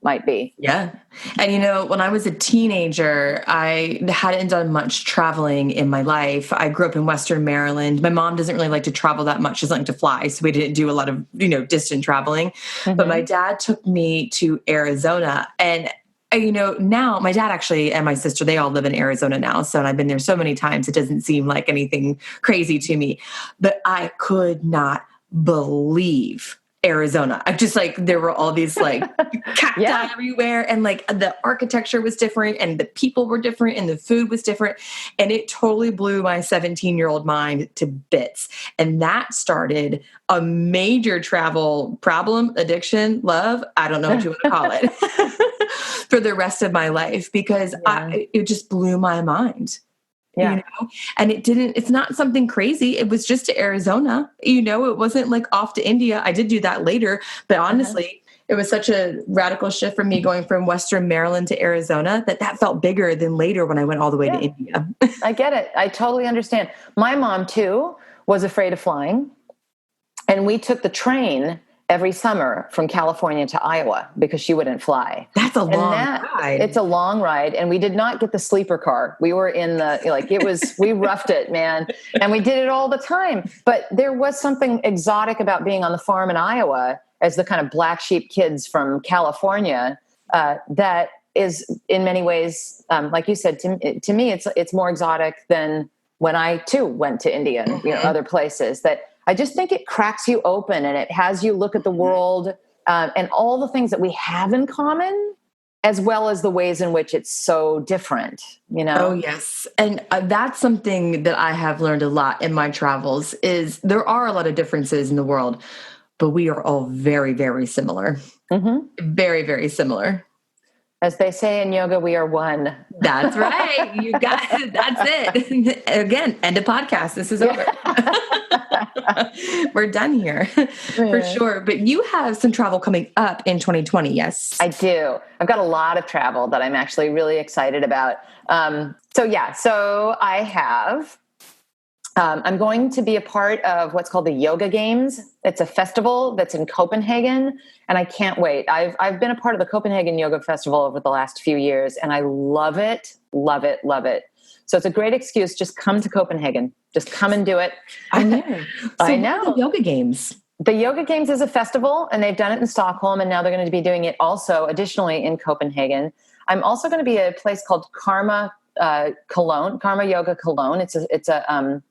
might be. Yeah. And, when I was a teenager, I hadn't done much traveling in my life. I grew up in Western Maryland. My mom doesn't really like to travel that much. She doesn't like to fly. So we didn't do a lot of, distant traveling. But my dad took me to Arizona, and now my dad actually and my sister, they all live in Arizona now. So I've been there so many times, it doesn't seem like anything crazy to me, but I could not believe Arizona. I just there were all these cacti everywhere, and the architecture was different and the people were different and the food was different. And it totally blew my 17-year-old mind to bits. And that started a major travel problem, addiction, love. I don't know what you want to call it for the rest of my life, because it just blew my mind. Yeah. And it's not something crazy. It was just to Arizona, it wasn't off to India. I did do that later, but honestly, it was such a radical shift for me going from Western Maryland to Arizona that felt bigger than later when I went all the way to India. I get it. I totally understand. My mom too was afraid of flying, and we took the train every summer from California to Iowa because she wouldn't fly. That's a long ride. It's a long ride. And we did not get the sleeper car. We were in we roughed it, man. And we did it all the time. But there was something exotic about being on the farm in Iowa as the kind of black sheep kids from California that is in many ways, like you said, to me, it's more exotic than when I too went to India and other places. That I just think it cracks you open and it has you look at the world and all the things that we have in common, as well as the ways in which it's so different, Oh, yes. And that's something that I have learned a lot in my travels is there are a lot of differences in the world, but we are all very, very similar. Very, very similar. As they say in yoga, we are one. That's right. You got it. That's it. Again, end of podcast. This is over. We're done here for sure. But you have some travel coming up in 2020. Yes, I do. I've got a lot of travel that I'm actually really excited about. So I have. I'm going to be a part of what's called the Yoga Games. It's a festival that's in Copenhagen, and I can't wait. I've been a part of the Copenhagen Yoga Festival over the last few years, and I love it, love it, love it. So it's a great excuse. Just come to Copenhagen. Just come and do it. I know. I know. What are the Yoga Games? The Yoga Games is a festival, and they've done it in Stockholm, and now they're going to be doing it also, additionally, in Copenhagen. I'm also going to be at a place called Karma Yoga Cologne. It's a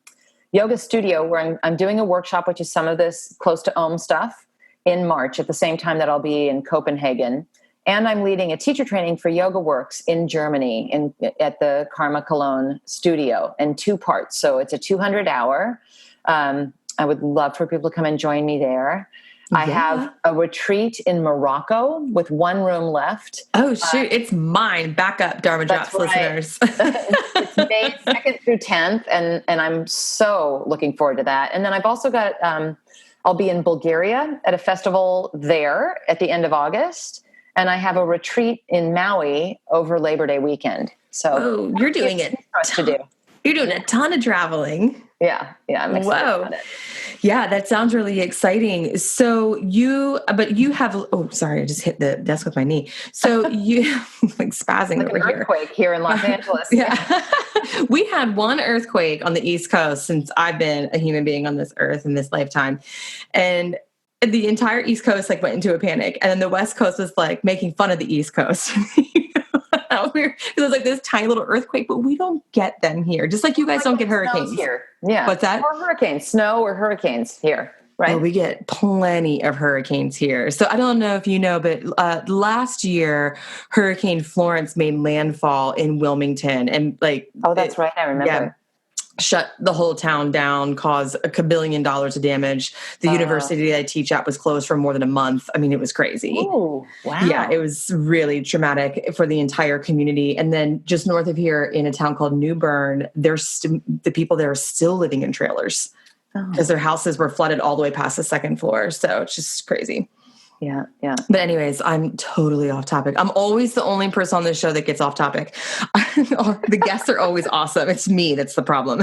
yoga studio where I'm doing a workshop, which is some of this close to Om stuff, in March at the same time that I'll be in Copenhagen. And I'm leading a teacher training for Yoga Works in Germany at the Karma Cologne studio in 2 parts. So it's a 200-hour. I would love for people to come and join me there. Yeah. I have a retreat in Morocco with 1 room left. Oh, shoot. It's mine. Back up, Dharma Drops listeners. It's May 2nd through 10th, and I'm so looking forward to that. And then I've also got, I'll be in Bulgaria at a festival there at the end of August. And I have a retreat in Maui over Labor Day weekend. So you're doing it. You're doing a ton of traveling. Yeah. I'm excited about it. Yeah, that sounds really exciting. So you have, sorry, I just hit the desk with my knee. So you like spazzing like over an here. Earthquake here in Los Angeles. Yeah. We had 1 earthquake on the East Coast since I've been a human being on this earth in this lifetime. And the entire East Coast like went into a panic. And then the West Coast was like making fun of the East Coast. It was like this tiny little earthquake, but we don't get them here. Just like you guys don't get hurricanes here. Yeah. What's that? Or hurricanes, snow or hurricanes here, right? Oh, we get plenty of hurricanes here. So I don't know if you know, but last year, Hurricane Florence made landfall in Wilmington. And like, oh, that's right. I remember. Yeah, shut the whole town down, caused $1 billion of damage. The university that I teach at was closed for more than a month. I mean, it was crazy. Oh, wow. Yeah, it was really traumatic for the entire community. And then just north of here in a town called New Bern, the people there are still living in trailers because their houses were flooded all the way past the 2nd floor. So it's just crazy. Yeah. But anyways, I'm totally off topic. I'm always the only person on this show that gets off topic. The guests are always awesome. It's me that's the problem.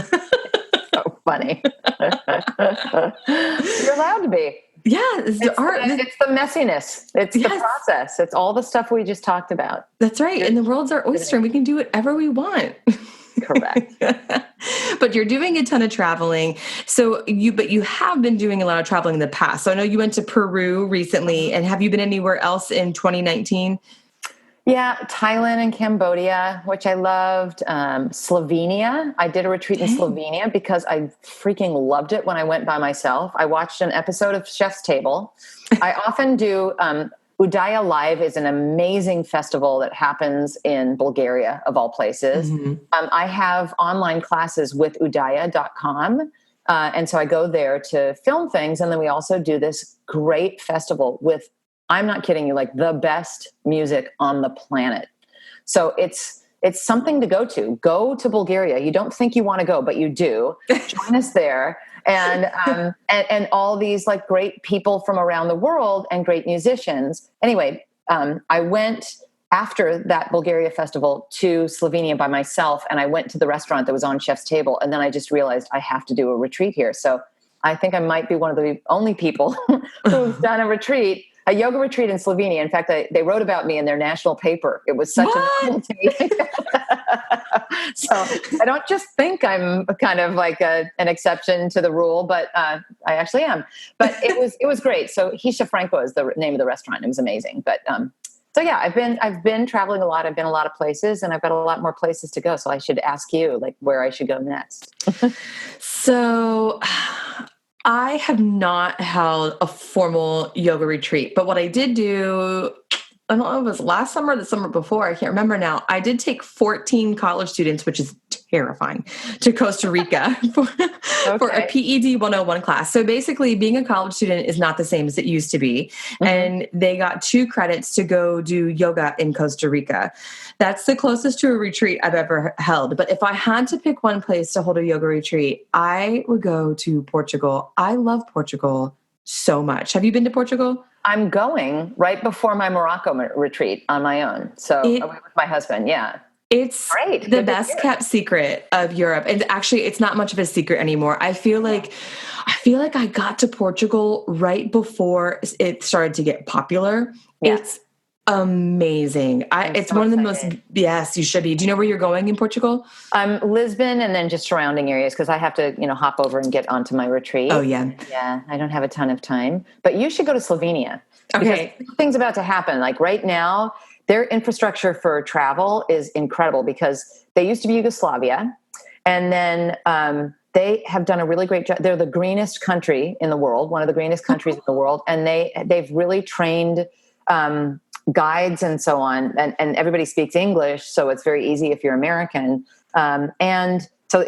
So funny. You're allowed to be. Yeah. It's the messiness. It's the process. It's all the stuff we just talked about. That's right. And the world's our oyster and we can do whatever we want. Correct. But you're doing a ton of traveling. But you have been doing a lot of traveling in the past. So I know you went to Peru recently, and have you been anywhere else in 2019? Yeah, Thailand and Cambodia, which I loved. Slovenia. I did a retreat in Slovenia because I freaking loved it when I went by myself. I watched an episode of Chef's Table. I often do Udaya Live is an amazing festival that happens in Bulgaria, of all places. Mm-hmm. I have online classes with udaya.com. And so I go there to film things. And then we also do this great festival with, I'm not kidding you, like the best music on the planet. So it's something to go to. Go to Bulgaria. You don't think you want to go, but you do. Join us there. And all these like great people from around the world and great musicians. Anyway, I went after that Bulgaria festival to Slovenia by myself, and I went to the restaurant that was on Chef's Table, and then I just realized I have to do a retreat here. So I think I might be one of the only people who's done a yoga retreat in Slovenia. In fact, they wrote about me in their national paper. It was such a novelty. So I don't just think I'm kind of like an exception to the rule, but I actually am. But it was great. So Hisha Franco is the name of the restaurant. It was amazing. But so yeah, I've been traveling a lot. I've been a lot of places, and I've got a lot more places to go. So I should ask you like where I should go next. So I have not held a formal yoga retreat, but what I did do, I don't know if it was last summer or the summer before, I can't remember now. I did take 14 college students, which is terrifying, to Costa Rica for a PED 101 class. So basically being a college student is not the same as it used to be. Mm-hmm. And they got 2 credits to go do yoga in Costa Rica. That's the closest to a retreat I've ever held. But if I had to pick one place to hold a yoga retreat, I would go to Portugal. I love Portugal so much. Have you been to Portugal? I'm going right before my Morocco retreat on my own. So I went with my husband. Yeah. It's great. The best kept secret of Europe. And actually, it's not much of a secret anymore. I feel like I got to Portugal right before it started to get popular. Yeah. It's amazing. It's so one of the most, yes, you should be. Do you know where you're going in Portugal? Lisbon and then just surrounding areas, because I have to, hop over and get onto my retreat. Oh, yeah. Yeah, I don't have a ton of time. But you should go to Slovenia. Okay. Because things about to happen. Like right now, their infrastructure for travel is incredible because they used to be Yugoslavia. And then they have done a really great job. They're the greenest country in the world, one of the greenest countries in the world. And they've really trained guides and so on. And everybody speaks English, so it's very easy if you're American. And so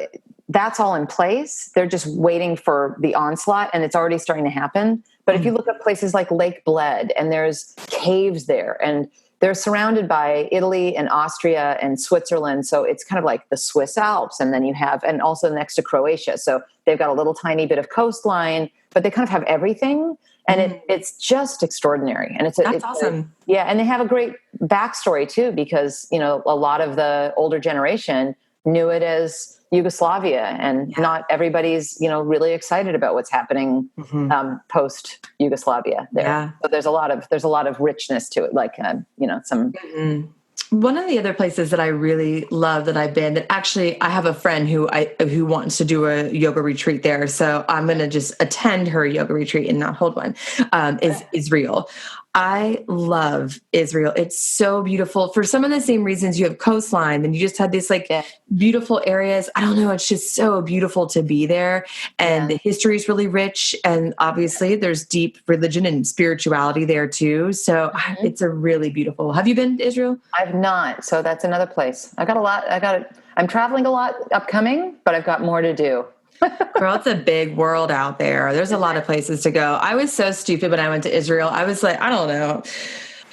that's all in place. They're just waiting for the onslaught, and it's already starting to happen. But if you look at places like Lake Bled, and there's caves there, and they're surrounded by Italy and Austria and Switzerland. So it's kind of like the Swiss Alps. And then and also next to Croatia. So they've got a little tiny bit of coastline, but they kind of have everything. And it's just extraordinary. And it's awesome. And they have a great backstory too, because, a lot of the older generation knew it as Yugoslavia, and not everybody's, really excited about what's happening post Yugoslavia there. Yeah. So there's a lot of richness to it, like some. One of the other places that I really love that I've been, that actually I have a friend who wants to do a yoga retreat there. So I'm going to just attend her yoga retreat and not hold one, is Israel. I love Israel. It's so beautiful for some of the same reasons. You have coastline and you just have these beautiful areas. I don't know. It's just so beautiful to be there. And the history is really rich. And obviously there's deep religion and spirituality there too. So it's a really beautiful. Have you been to Israel? I've not. So that's another place. I'm traveling a lot upcoming, but I've got more to do. Girl, it's a big world out there. There's a lot of places to go. I was so stupid when I went to Israel. I was like, I don't know.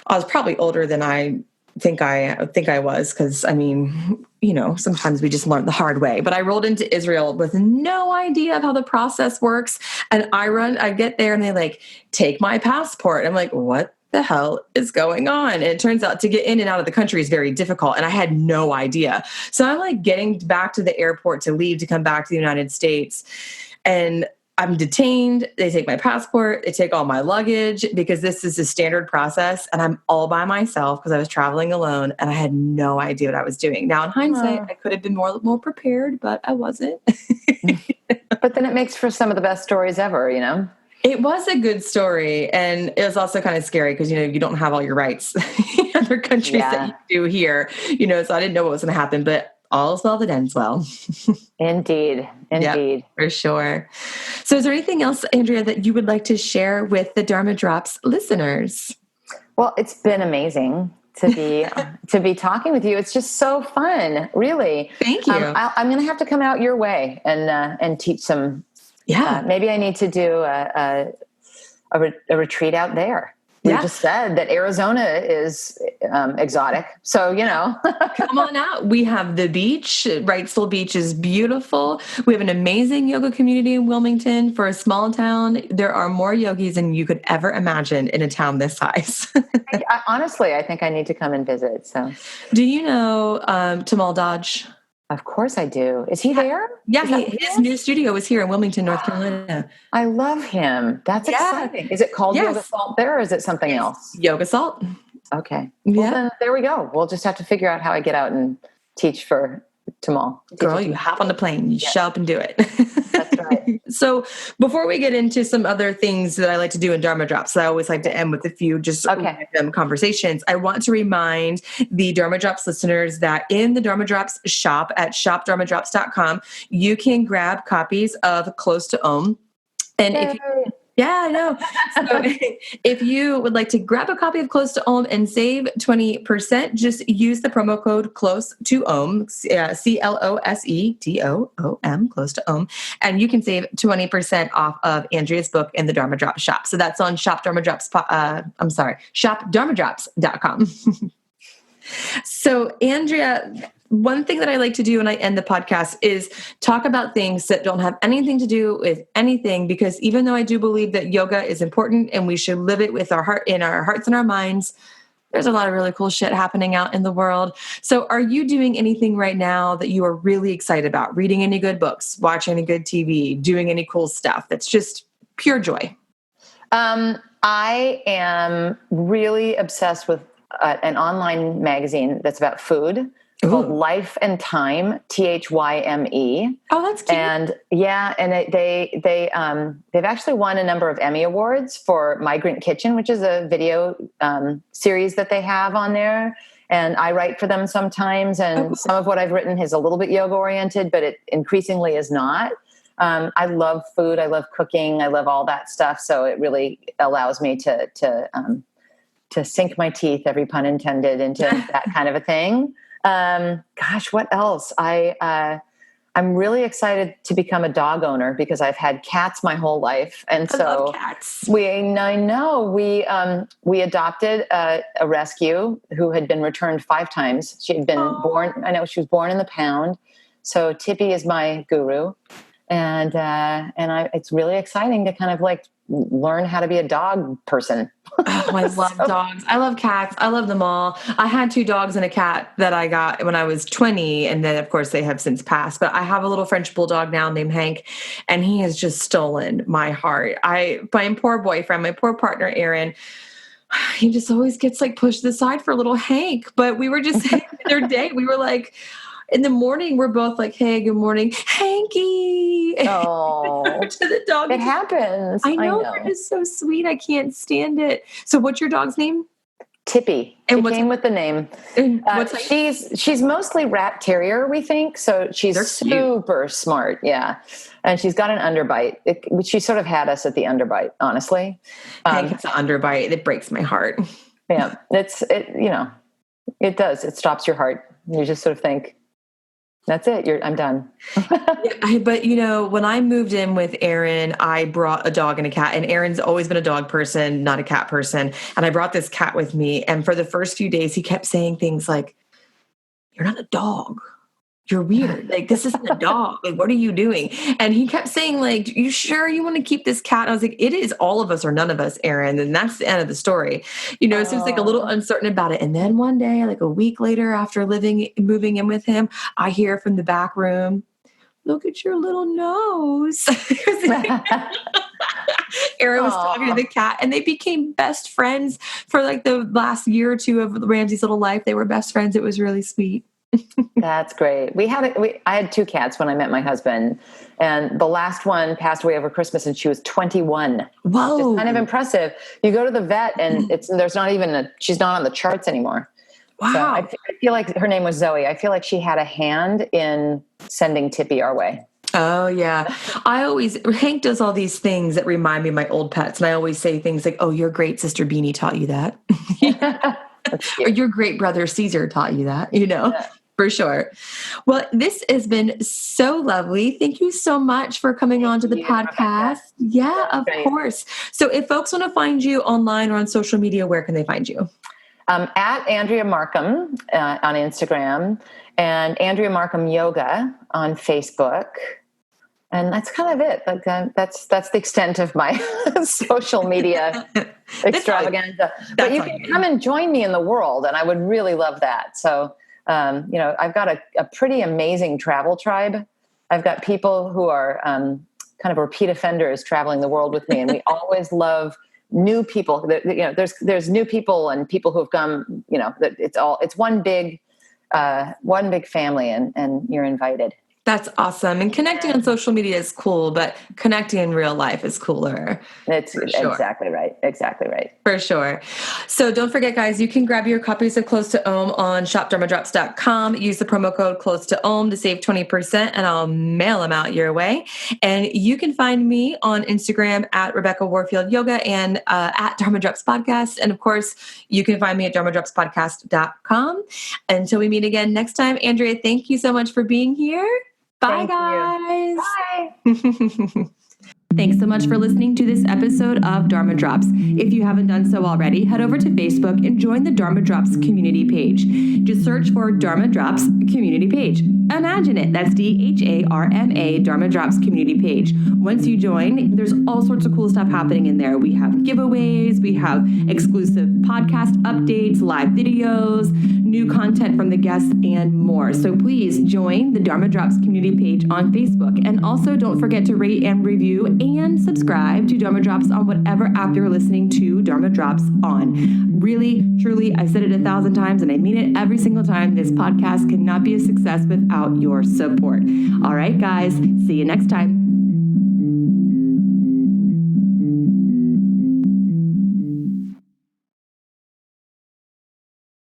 I was probably older than I think I was, because sometimes we just learn the hard way. But I rolled into Israel with no idea of how the process works. And I get there and they take my passport. I'm like, what the hell is going on? And it turns out to get in and out of the country is very difficult. And I had no idea. So I'm getting back to the airport to leave to come back to the United States. And I'm detained. They take my passport. They take all my luggage, because this is a standard process. And I'm all by myself because I was traveling alone and I had no idea what I was doing. Now, in hindsight, I could have been more prepared, but I wasn't. But then it makes for some of the best stories ever, It was a good story, and it was also kind of scary because, you don't have all your rights in other countries that you do here, so I didn't know what was going to happen, but all's well that ends well. Indeed. Yep, for sure. So is there anything else, Andrea, that you would like to share with the Dharma Drops listeners? Well, it's been amazing to be talking with you. It's just so fun, really. Thank you. I'm going to have to come out your way and teach some. Yeah, maybe I need to do a retreat out there. You just said that Arizona is exotic, so come on out. We have the beach. Wrightsville Beach is beautiful. We have an amazing yoga community in Wilmington. For a small town, there are more yogis than you could ever imagine in a town this size. Honestly, I think I need to come and visit. So, do you know Tamal Dodge? Of course I do. Is he there? Yeah, his new studio is here in Wilmington, North Carolina. I love him. That's exciting. Is it called Yoga Salt there, or is it something else? Yoga Salt. Okay. Well, then there we go. We'll just have to figure out how I get out and teach for Tamal. Girl, you hop on the plane. You show up and do it. That's right. So before we get into some other things that I like to do in Dharma Drops, I always like to end with a few random conversations. I want to remind the Dharma Drops listeners that in the Dharma Drops shop at shopdharmadrops.com, you can grab copies of Close to Om. And Yeah, I know. So if you would like to grab a copy of Close to Om and save 20%, just use the promo code Close to Om, CLOSETOOM, Close to Om, and you can save 20% off of Andrea's book in the Dharma Drops shop. So that's on shopdharmadrops.com. So, Andrea, one thing that I like to do when I end the podcast is talk about things that don't have anything to do with anything, because even though I do believe that yoga is important and we should live it with our heart, in our hearts and our minds, there's a lot of really cool shit happening out in the world. So are you doing anything right now that you are really excited about? Reading any good books, watching any good TV, doing any cool stuff that's just pure joy? I am really obsessed with an online magazine that's about food called Life and Time, THYME. Oh, that's cute. And yeah, and they've actually won a number of Emmy Awards for Migrant Kitchen, which is a video series that they have on there. And I write for them sometimes, and some of what I've written is a little bit yoga oriented, but it increasingly is not. I love food. I love cooking. I love all that stuff. So it really allows me to sink my teeth, every pun intended, into that kind of a thing. Gosh, what else? I'm really excited to become a dog owner because I've had cats my whole life. And I so love cats. we adopted a rescue who had been returned 5 times. She had been born. I know she was born in the pound. So Tippy is my guru. And it's really exciting to kind of like learn how to be a dog person. Oh, I love dogs. I love cats. I love them all. I had 2 dogs and a cat that I got when I was 20. And then of course they have since passed, but I have a little French bulldog now named Hank, and he has just stolen my heart. My poor boyfriend, my poor partner, Aaron, he just always gets like pushed aside for little Hank. But we were just saying the other day, we were like, in the morning, we're both like, hey, good morning, Hanky. Oh, to the dog. It happens. I know. They're just so sweet. I can't stand it. So what's your dog's name? Tippy. And she came with the name. She's mostly rat terrier, we think. So she's super smart. Yeah. And she's got an underbite. She sort of had us at the underbite, honestly. It's an underbite. It breaks my heart. Yeah. It does. It stops your heart. You just sort of think, that's it. I'm done. But when I moved in with Aaron, I brought a dog and a cat, and Aaron's always been a dog person, not a cat person. And I brought this cat with me. And for the first few days, he kept saying things like, you're not a dog. You're weird. Like, this isn't a dog. Like, what are you doing? And he kept saying, like, you sure you want to keep this cat? And I was like, it is all of us or none of us, Aaron. And that's the end of the story. So it's like a little uncertain about it. And then one day, like a week later, after moving in with him, I hear from the back room, look at your little nose. Aaron was talking to the cat, and they became best friends for like the last year or 2 of Ramsey's little life. They were best friends. It was really sweet. That's great. I had 2 cats when I met my husband, and the last one passed away over Christmas, and she was 21. Whoa. Which is kind of impressive. You go to the vet and she's not on the charts anymore. Wow. So I feel like her name was Zoe. I feel like she had a hand in sending Tippy our way. Oh yeah. Hank does all these things that remind me of my old pets. And I always say things like, oh, your great sister Beanie taught you that. Or your great brother Caesar taught you that, Yeah. For sure. Well, this has been so lovely. Thank you so much for coming on to the podcast. Yeah, of course. So if folks want to find you online or on social media, where can they find you? At Andrea Marcum on Instagram, and Andrea Marcum Yoga on Facebook. And that's kind of it. That's the extent of my social media extravaganza. But you can come and join me in the world, and I would really love that. So, I've got a pretty amazing travel tribe. I've got people who are kind of repeat offenders traveling the world with me, and we always love new people. There's new people and people who have come. It's one big family, and you're invited. That's awesome. And connecting on social media is cool, but connecting in real life is cooler. It's For sure. exactly right. Exactly right. For sure. So don't forget, guys, you can grab your copies of Close to Ohm on shopdharmadrops.com. Use the promo code Close to Ohm to save 20%, and I'll mail them out your way. And you can find me on Instagram at Rebecca Warfield Yoga and at Dharma Drops Podcast. And of course, you can find me at dharmadropspodcast.com. Until we meet again next time, Andrea, thank you so much for being here. Bye, Thank guys. you. Bye. Thanks so much for listening to this episode of Dharma Drops. If you haven't done so already, head over to Facebook and join the Dharma Drops community page. Just search for Dharma Drops community page. Imagine it. That's DHARMA Dharma Drops community page. Once you join, there's all sorts of cool stuff happening in there. We have giveaways, we have exclusive podcast updates, live videos, new content from the guests, and more. So please join the Dharma Drops community page on Facebook. And also don't forget to rate and review and subscribe to Dharma Drops on whatever app you're listening to Dharma Drops on. Really, truly, I've said it 1,000 times and I mean it every single time. This podcast cannot be a success without your support. All right, guys, see you next time.